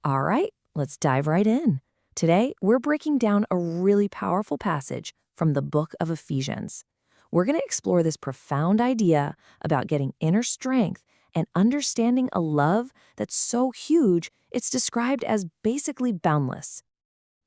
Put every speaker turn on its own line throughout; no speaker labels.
All right, let's dive right in. Today, we're breaking down a really powerful passage from the book of Ephesians. We're going to explore this profound idea about getting inner strength and understanding a love that's so huge it's described as basically boundless.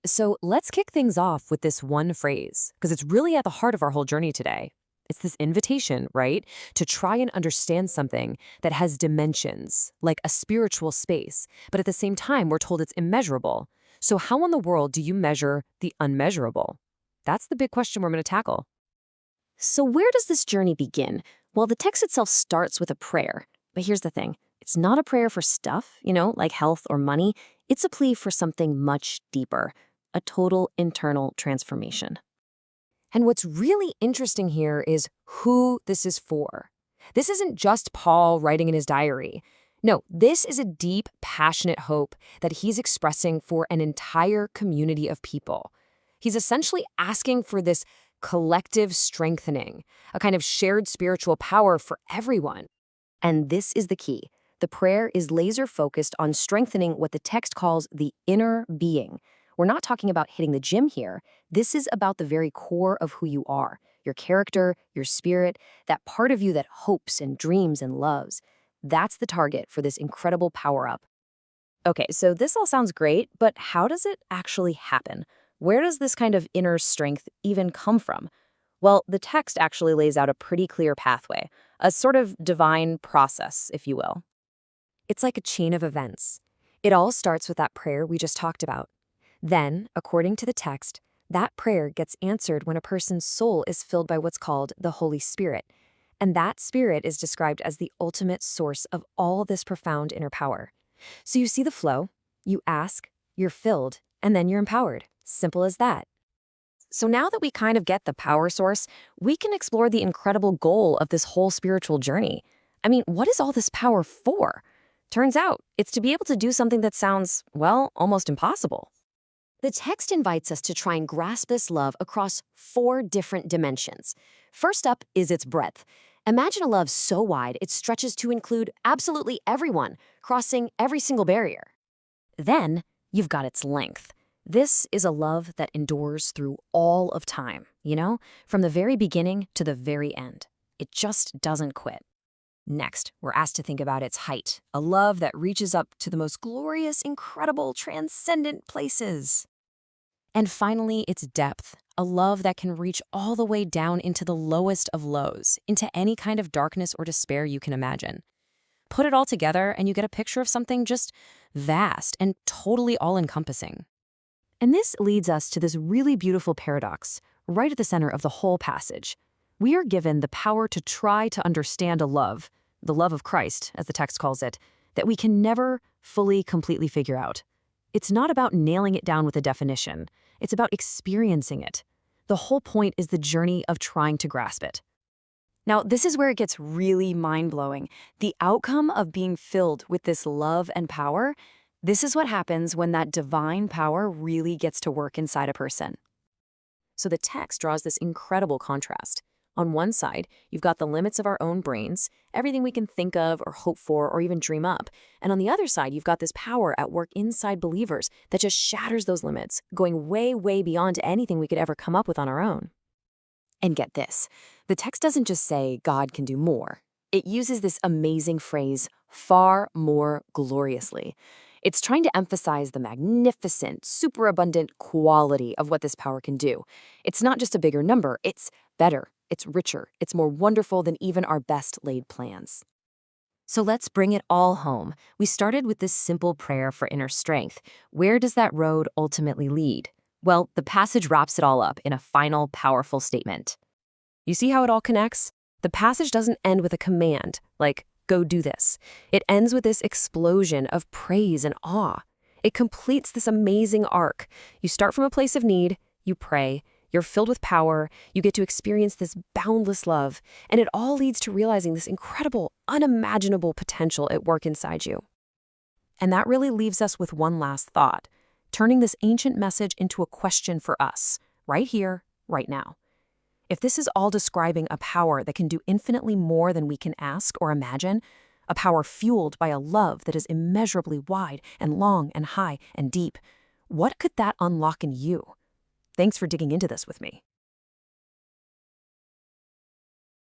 So let's kick things off with this one phrase, because it's really at the heart of our whole journey today. It's this invitation, right, to try and understand something that has dimensions, like a spiritual space, but at the same time, we're told it's immeasurable. So how in the world do you measure the unmeasurable? That's the big question we're going to tackle.
So, where does this journey begin? Well, the text itself starts with a prayer. But here's the thing, it's not a prayer for stuff, like health or money. It's a plea for something much deeper, a total internal transformation.
And what's really interesting here is who this is for. This isn't just Paul writing in his diary. No, this is a deep, passionate hope that he's expressing for an entire community of people. He's essentially asking for this collective strengthening, a kind of shared spiritual power for everyone.
And this is the key. The prayer is laser focused on strengthening what the text calls the inner being. We're not talking about hitting the gym here. This is about the very core of who you are, your character, your spirit, that part of you that hopes and dreams and loves. That's the target for this incredible power up.
Okay, so this all sounds great, but how does it actually happen? Where does this kind of inner strength even come from? Well, the text actually lays out a pretty clear pathway, a sort of divine process, if you will. It's like a chain of events. It all starts with that prayer we just talked about. Then, according to the text, that prayer gets answered when a person's soul is filled by what's called the Holy Spirit. And that Spirit is described as the ultimate source of all this profound inner power. So you see the flow, you ask, you're filled, and then you're empowered. Simple as that. So now that we kind of get the power source, we can explore the incredible goal of this whole spiritual journey. I mean, what is all this power for? Turns out, it's to be able to do something that sounds, well, almost impossible.
The text invites us to try and grasp this love across 4 different dimensions. First up is its breadth. Imagine a love so wide it stretches to include absolutely everyone, crossing every single barrier.
Then, you've got its length. This is a love that endures through all of time, from the very beginning to the very end. It just doesn't quit. Next, we're asked to think about its height, a love that reaches up to the most glorious, incredible, transcendent places. And finally, its depth, a love that can reach all the way down into the lowest of lows, into any kind of darkness or despair you can imagine. Put it all together and you get a picture of something just vast and totally all-encompassing. And this leads us to this really beautiful paradox, right at the center of the whole passage. We are given the power to try to understand a love, the love of Christ, as the text calls it, that we can never fully, completely figure out. It's not about nailing it down with a definition. It's about experiencing it. The whole point is the journey of trying to grasp it. Now, this is where it gets really mind-blowing. The outcome of being filled with this love and power, this is what happens when that divine power really gets to work inside a person. So the text draws this incredible contrast. On one side, you've got the limits of our own brains, everything we can think of or hope for or even dream up. And on the other side, you've got this power at work inside believers that just shatters those limits, going way, way beyond anything we could ever come up with on our own. And get this, the text doesn't just say God can do more. It uses this amazing phrase, far more gloriously. It's trying to emphasize the magnificent, superabundant quality of what this power can do. It's not just a bigger number, it's better, it's richer, it's more wonderful than even our best laid plans. So let's bring it all home. We started with this simple prayer for inner strength. Where does that road ultimately lead? Well, the passage wraps it all up in a final, powerful statement. You see how it all connects? The passage doesn't end with a command, like, go do this. It ends with this explosion of praise and awe. It completes this amazing arc. You start from a place of need, you pray, you're filled with power, you get to experience this boundless love, and it all leads to realizing this incredible, unimaginable potential at work inside you. And that really leaves us with one last thought, turning this ancient message into a question for us, right here, right now. If this is all describing a power that can do infinitely more than we can ask or imagine, a power fueled by a love that is immeasurably wide and long and high and deep. What could that unlock in you? Thanks for digging into this with me.